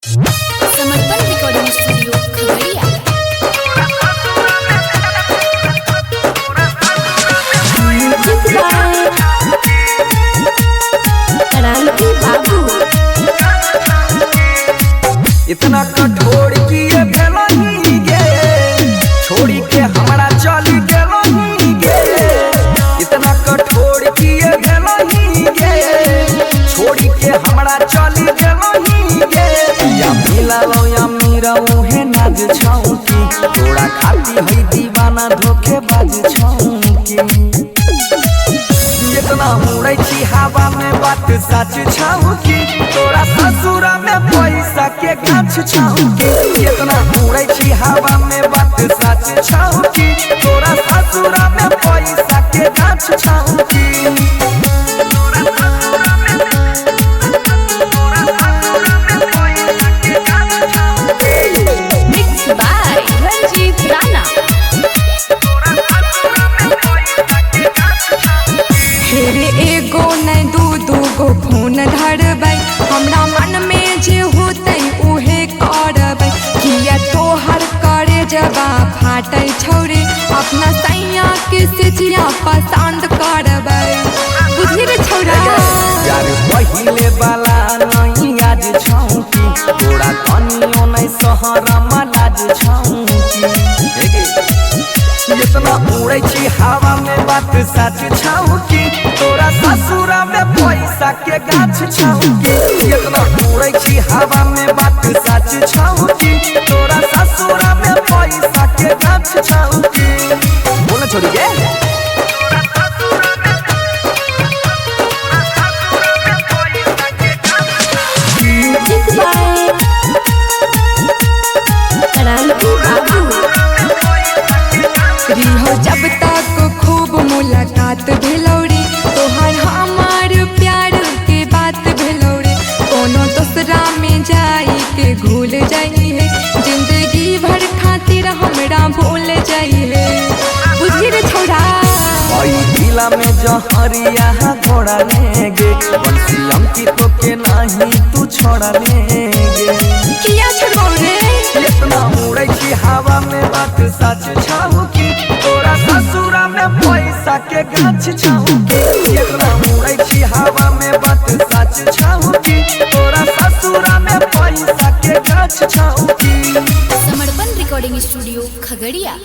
समर्पण recording studio Khagaria. बाबू इतना कठोर किए भेलही गे, छोड़ी के हमरा चली गेलही गे। इतना कठोर किए भेलही गे, छोड़ी के हमरा चली गेलही गे। या मिलालो या मीराओ है नाज छौकी, तोरा खाती है दीवाना धोखेबाज छौकी। इतना उड़ै छी हवा में बात सच छौकी, तोरा ससुरा में पैसा के गाछ छौकी। इतना उड़ै छी हवा में बात सच छौकी, तोरा ससुरा में पैसा के गाछ छौकी। Mix by Ranjit Rana. हेरे एगो नहीं दू गो फोन धरबै, हमरा मन में जे होतै उहे करबै। किया तोहर करे जबा फाटै छौरे, अपना सैया के सिचिया पसंद करबै। बुझी रे छौरा यार पहिले वाला नहीं आज छौकी, तोरा कनियो नहीं सहरा मलाज छौकी। इतना उड़ै छी हवा में बात सच छौकी, तोरा ससुरा में पैसा के गाछ छौकी। इतना उड़ै छी हवा में बात सच छौकी, तोरा ससुरा में पैसा के गाछ छौकी। बोल छोड़ी गे मिक्स बाय बाबू। रिहो जब तक खूब मुलाकात भेलौरी, तोहर हमार प्यार के बात भेलौरी। कोनो दूसरा में जाई के भूल जाई है, जिंदगी भर खातिर हमरा भूल जाई है। बुझी रे छौरा जिला में जहरिया घोड़ा लेगे, बंसी हमकी तो के नहीं तू छोड़ा लेगे। किया छोड़बौ रे इतना उड़ै छी हवा में बात सच छौकी, तोरा ससुरा में पैसा के गाछ छौकी। इतना उड़ै छी हवा में बात सच छौकी, तोरा ससुरा में पैसा के गाछ छौकी। समर्पण रिकॉर्डिंग स्टूडियो खगड़िया।